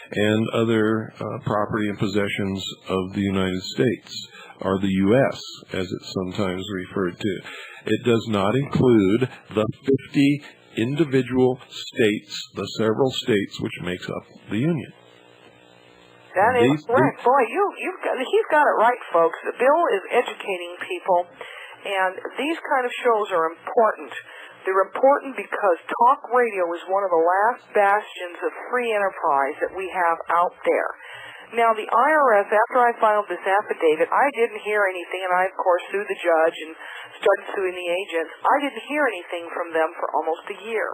and other property and possessions of the United States, or the U.S., as it's sometimes referred to. It does not include the 50 individual states, the several states which makes up the Union. That is correct. Boy, he's got it right, folks. The bill is educating people, and these kind of shows are important. They're important because talk radio is one of the last bastions of free enterprise that we have out there. Now, the IRS, after I filed this affidavit, I didn't hear anything, and I, of course, sued the judge and started suing the agents. I didn't hear anything from them for almost a year.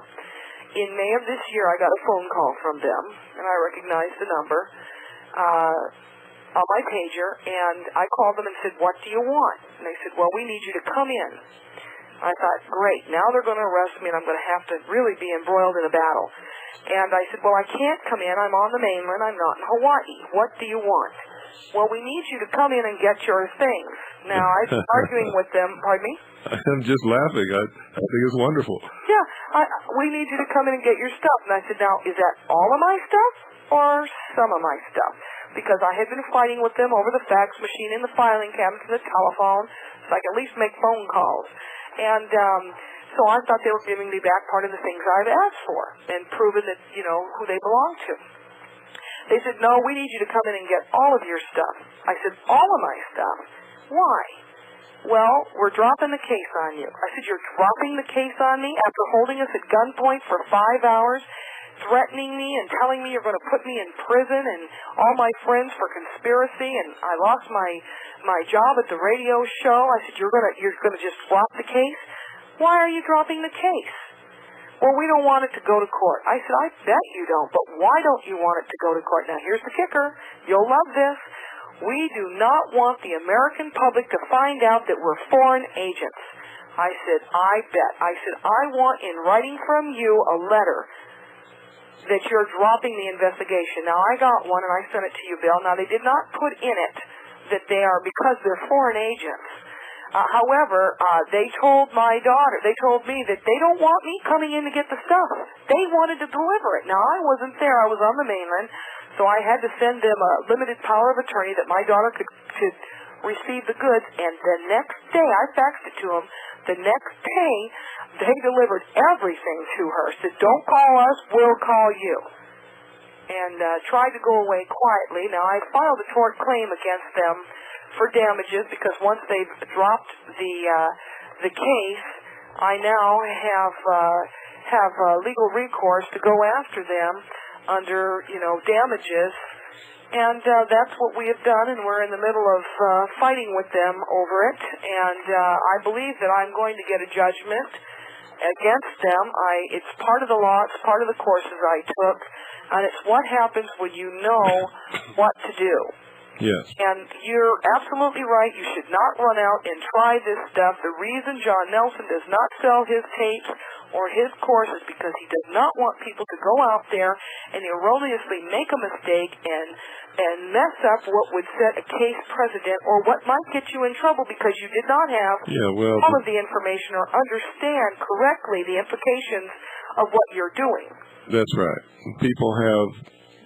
in May of this year, I got a phone call from them, and I recognized the number on my pager, and I called them and said, what do you want? And they said, well, we need you to come in. I thought, great, now they're going to arrest me, and I'm going to have to really be embroiled in a battle. And I said, well, I can't come in. I'm on the mainland. I'm not in Hawaii. What do you want? Well, we need you to come in and get your things. Now, I've been arguing with them. Pardon me? I'm just laughing. I think it's wonderful. Yeah, we need you to come in and get your stuff. And I said, now, is that all of my stuff or some of my stuff? Because I had been fighting with them over the fax machine and the filing cabinet and the telephone, so I could at least make phone calls. And so I thought they were giving me back part of the things I've asked for and proven that, you know, who they belong to. They said, no, we need you to come in and get all of your stuff. I said, all of my stuff? Why? Well, we're dropping the case on you. I said, you're dropping the case on me after holding us at gunpoint for 5 hours, threatening me and telling me you're going to put me in prison and all my friends for conspiracy, and I lost my job at the radio show. I said, you're going to just drop the case? Why are you dropping the case? Well, we don't want it to go to court. I said, I bet you don't, but why don't you want it to go to court? Now, here's the kicker. You'll love this. We do not want the American public to find out that we're foreign agents. I said, I bet. I said, I want in writing from you a letter that you're dropping the investigation. Now, I got one, and I sent it to you, Bill. Now, they did not put in it that they are because they're foreign agents. However, they told my daughter, they told me that they don't want me coming in to get the stuff. They wanted to deliver it. Now, I wasn't there. I was on the mainland, so I had to send them a limited power of attorney that my daughter could receive the goods, and the next day, I faxed it to them, the next day, they delivered everything to her. Said, don't call us, we'll call you. And tried to go away quietly. Now, I filed a tort claim against them for damages because once they've dropped the case, I now have legal recourse to go after them under, you know, damages. And that's what we have done, and we're in the middle of fighting with them over it. And I believe that I'm going to get a judgment against them. It's part of the law. It's part of the courses I took. And it's what happens when you know what to do. Yes. And you're absolutely right. You should not run out and try this stuff. The reason John Nelson does not sell his tapes or his courses because he does not want people to go out there and erroneously make a mistake and mess up what would set a case precedent or what might get you in trouble because you did not have all of the information or understand correctly the implications of what you're doing. That's right. People have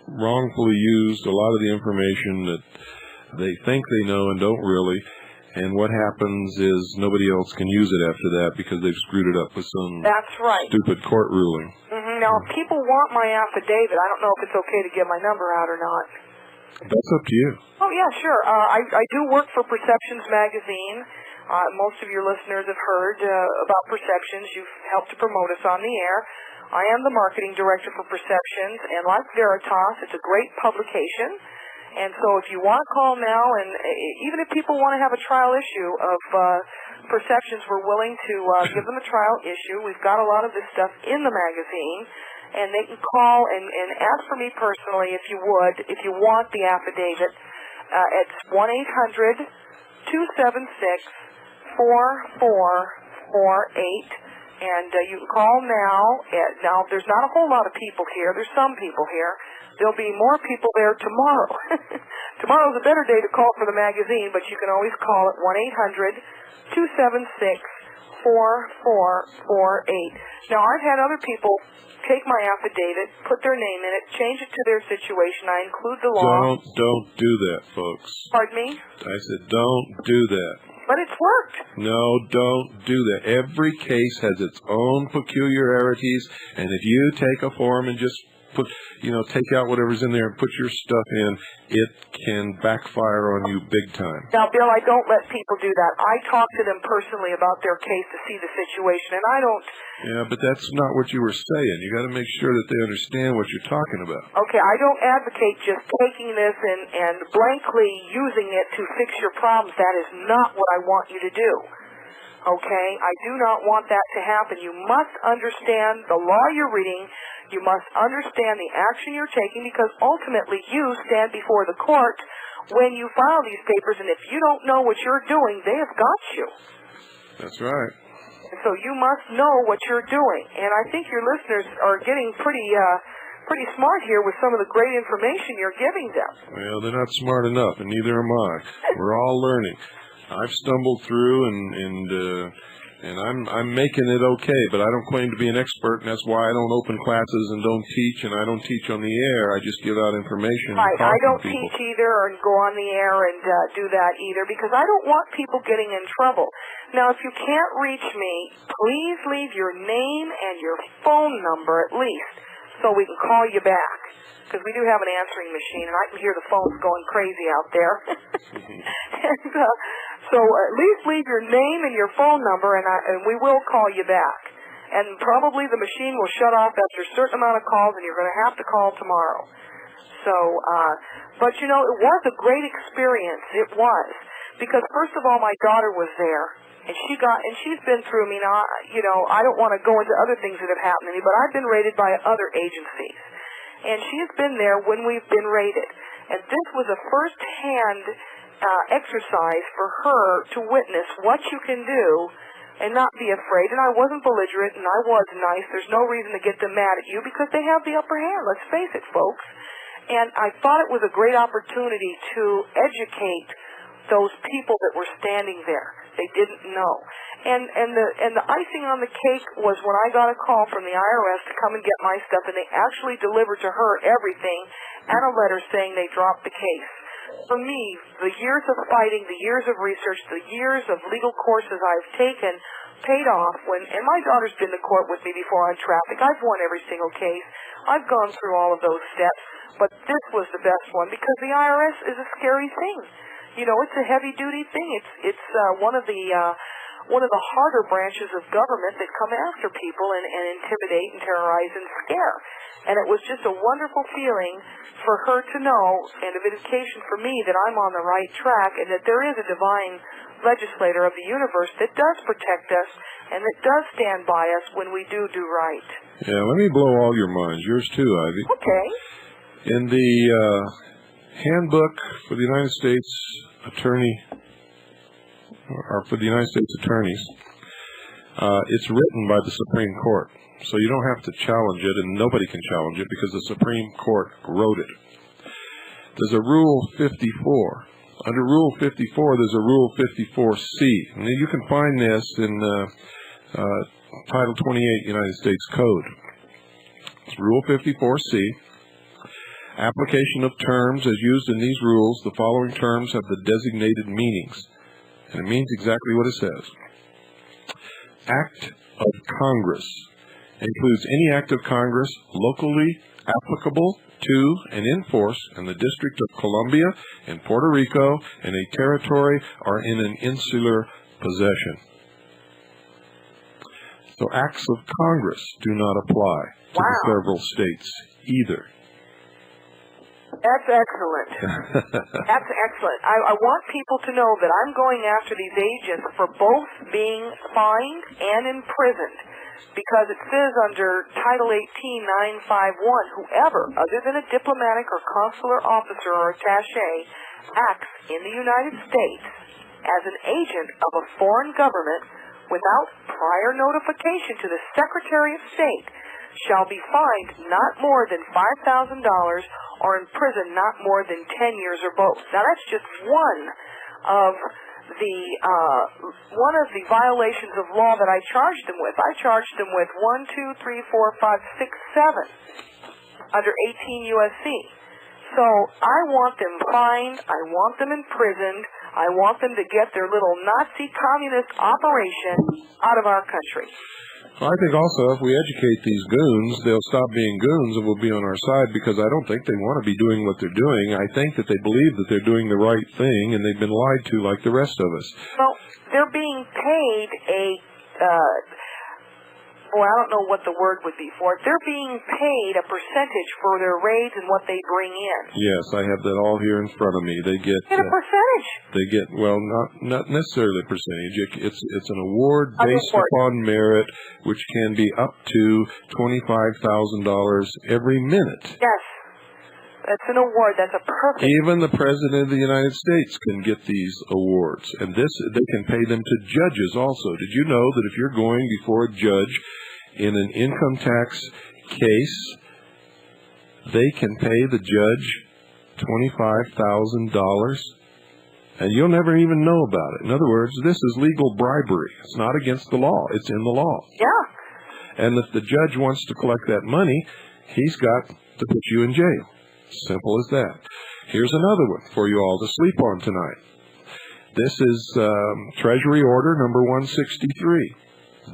wrongfully used a lot of the information that they think they know and don't really, and what happens is nobody else can use it after that because they've screwed it up with some stupid court ruling. Mm-hmm. Now, if people want my affidavit, I don't know if it's okay to give my number out or not. That's up to you. Oh, yeah, sure. I do work for Perceptions Magazine. Most of your listeners have heard about Perceptions. You've helped to promote us on the air. I am the marketing director for Perceptions, and like Veritas, it's a great publication. And so if you want to call now, and even if people want to have a trial issue of Perceptions, we're willing to give them a trial issue. We've got a lot of this stuff in the magazine, and they can call and ask for me personally if you would, if you want the affidavit. It's 1-800-276-4448. And you can call now. Now, there's not a whole lot of people here. There's some people here. There'll be more people there tomorrow. Tomorrow's a better day to call for the magazine, but you can always call at 1-800-276-4448. Now, I've had other people take my affidavit, put their name in it, change it to their situation. I include the law. Don't do that, folks. Pardon me? I said don't do that. But it's worked. No, don't do that. Every case has its own peculiarities, and if you take a form and just take out whatever's in there and put your stuff in, it can backfire on you big time. Now, Bill, I don't let people do that. I talk to them personally about their case to see the situation, and I don't... Yeah, but that's not what you were saying. You got to make sure that they understand what you're talking about. Okay, I don't advocate just taking this and blankly using it to fix your problems. That is not what I want you to do. Okay? I do not want that to happen. You must understand the law you're reading. You must understand the action you're taking, because ultimately you stand before the court when you file these papers, and if you don't know what you're doing, they have got you. That's right. So you must know what you're doing. And I think your listeners are getting pretty smart here with some of the great information you're giving them. Well, they're not smart enough, and neither am I. We're all learning. I've stumbled through, and I'm making it okay, but I don't claim to be an expert, and that's why I don't open classes and don't teach, and I don't teach on the air. I just give out information. Right. And I don't to people. teach either, or go on the air and do that either, because I don't want people getting in trouble. Now, if you can't reach me, please leave your name and your phone number at least, so we can call you back. Because we do have an answering machine, and I can hear the phones going crazy out there. And, so at least leave your name and your phone number, and we will call you back. And probably the machine will shut off after a certain amount of calls, and you're going to have to call tomorrow. So, but you know, it was a great experience. It was. Because first of all, my daughter was there, and she's been through me now. You know, I don't want to go into other things that have happened to me, but I've been raided by other agencies. And she's been there when we've been raided. And this was a first-hand exercise for her to witness what you can do and not be afraid. And I wasn't belligerent, and I was nice. There's no reason to get them mad at you because they have the upper hand. Let's face it, folks. And I thought it was a great opportunity to educate those people that were standing there. They didn't know. And the icing on the cake was when I got a call from the IRS to come and get my stuff, and they actually delivered to her everything and a letter saying they dropped the case. For me, the years of fighting, the years of research, the years of legal courses I've taken paid off and my daughter's been to court with me before on traffic. I've won every single case. I've gone through all of those steps, but this was the best one because the IRS is a scary thing. You know, it's a heavy-duty thing. It's one of the harder branches of government that come after people and intimidate and terrorize and scare. And it was just a wonderful feeling for her to know, and a vindication for me, that I'm on the right track and that there is a divine legislator of the universe that does protect us and that does stand by us when we do right. Yeah, let me blow all your minds. Yours too, Ivy. Okay. In the handbook for the United States Attorney, or for the United States Attorneys, it's written by the Supreme Court. So you don't have to challenge it, and nobody can challenge it because the Supreme Court wrote it. There's a Rule 54. Under Rule 54, there's a Rule 54C. And you can find this in Title 28 United States Code. It's Rule 54C. Application of terms as used in these rules. The following terms have the designated meanings. And it means exactly what it says. Act of Congress includes any act of Congress locally applicable to and in force in the District of Columbia, in Puerto Rico, in a territory, or in an insular possession. So acts of Congress do not apply to the several states either. That's excellent. That's excellent. I want people to know that I'm going after these agents for both being fined and imprisoned, because it says under Title 18-951, whoever, other than a diplomatic or consular officer or attaché, acts in the United States as an agent of a foreign government without prior notification to the Secretary of State shall be fined not more than $5,000 or imprisoned not more than 10 years or both. Now that's just one of the violations of law that I charged them with. I charged them with 1, 2, 3, 4, 5, 6, 7 under 18 U.S.C. So I want them fined. I want them imprisoned. I want them to get their little Nazi communist operation out of our country. I think also if we educate these goons, they'll stop being goons and will be on our side, because I don't think they want to be doing what they're doing. I think that they believe that they're doing the right thing, and they've been lied to like the rest of us. Well, they're being paid I don't know what the word would be for it. They're being paid a percentage for their raids and what they bring in. Yes, I have that all here in front of me. They get a percentage. They get, well, not necessarily a percentage. It's an award based upon merit, which can be up to $25,000 every minute. Yes. That's an award. That's a perfect. Even the President of the United States can get these awards. And they can pay them to judges also. Did you know that if you're going before a judge in an income tax case, they can pay the judge $25,000? And you'll never even know about it. In other words, this is legal bribery. It's not against the law. It's in the law. Yeah. And if the judge wants to collect that money, he's got to put you in jail. Simple as that. Here's another one for you all to sleep on tonight. This is Treasury Order number 163.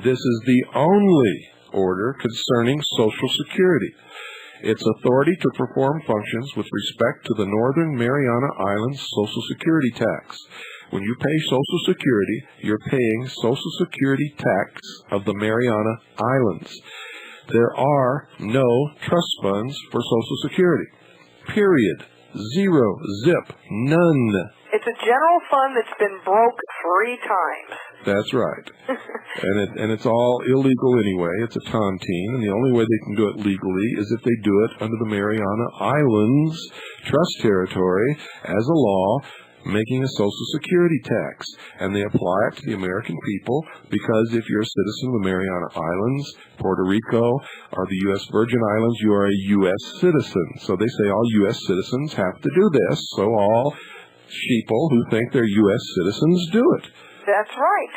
This is the only order concerning Social Security. Its authority to perform functions with respect to the Northern Mariana Islands Social Security tax. When you pay Social Security, you're paying Social Security tax of the Mariana Islands. There are no trust funds for Social Security. Period. Zero. Zip. None. It's a general fund that's been broke 3 times. That's right. and it's all illegal anyway. It's a tontine, and the only way they can do it legally is if they do it under the Mariana Islands Trust Territory as a law, making a Social Security tax. And they apply it to the American people because if you're a citizen of the Mariana Islands, Puerto Rico, or the U.S. Virgin Islands, you are a U.S. citizen. So they say all U.S. citizens have to do this, so all sheeple who think they're U.S. citizens do it. That's right.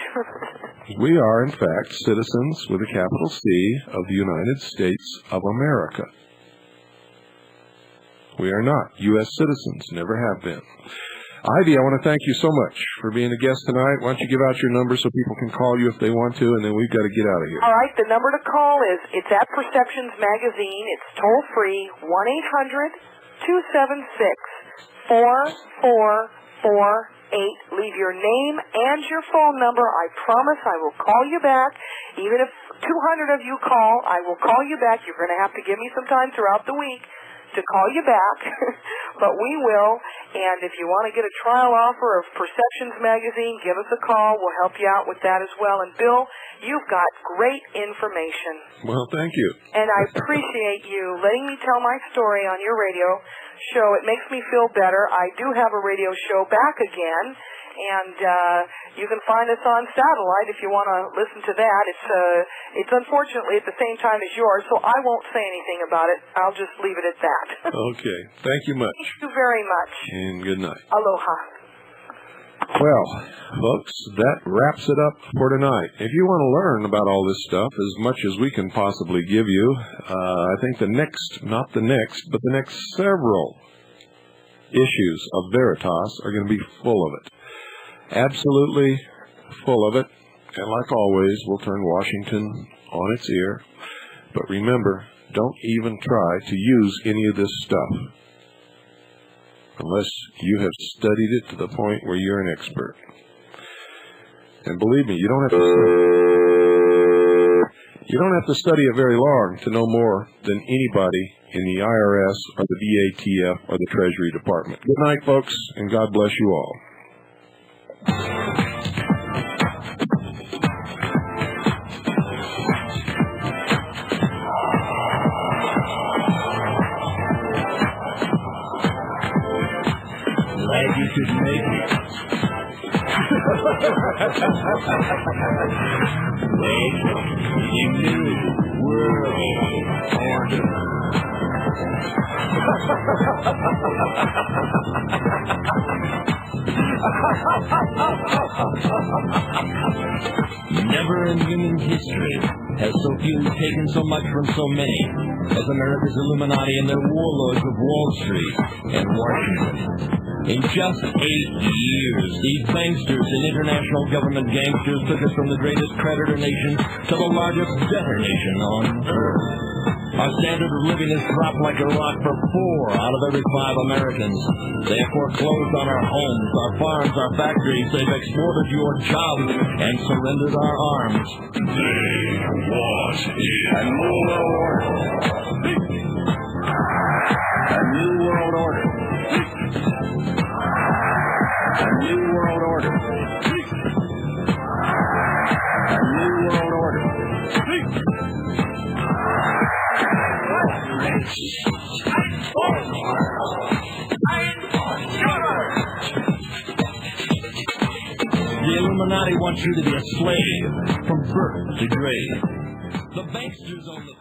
We are, in fact, citizens with a capital C of the United States of America. We are not U.S. citizens, never have been. Ivy, I want to thank you so much for being a guest tonight. Why don't you give out your number so people can call you if they want to, and then we've got to get out of here. All right, the number to call it's at Perceptions Magazine. It's toll-free, 1-800-276-4448. Leave your name and your phone number. I promise I will call you back. Even if 200 of you call, I will call you back. You're going to have to give me some time throughout the week to call you back, but we will. And if you want to get a trial offer of Perceptions Magazine, give us a call. We'll help you out with that as well. And Bill, you've got great information. Well, thank you. And I appreciate you letting me tell my story on your radio show. It makes me feel better. I do have a radio show back again, and you can find us on satellite if you want to listen to that. It's unfortunately at the same time as yours, so I won't say anything about it. I'll just leave it at that. Okay. Thank you much. Thank you very much. And good night. Aloha. Well, folks, that wraps it up for tonight. If you want to learn about all this stuff as much as we can possibly give you, I think the next several issues of Veritas are going to be full of it. Absolutely full of it. And like always, we'll turn Washington on its ear. But remember, don't even try to use any of this stuff unless you have studied it to the point where you're an expert. And believe me, you don't have to study it very long to know more than anybody in the IRS or the VATF or the Treasury Department. Good night, folks, and God bless you all. Glad you could make it. Making new world order. Never in human history has so few taken so much from so many as America's Illuminati and their warlords of Wall Street and Washington. In just 8 years, these banksters and international government gangsters took us from the greatest creditor nation to the largest debtor nation on earth. Our standard of living has dropped like a rock for 4 out of every 5 Americans. They have foreclosed on our homes, our farms, our factories. They've exported your jobs and surrendered our arms. They want A new world order. A new world order. A new world order. A new world order. The Illuminati wants you to be a slave from birth to grave. The banksters own the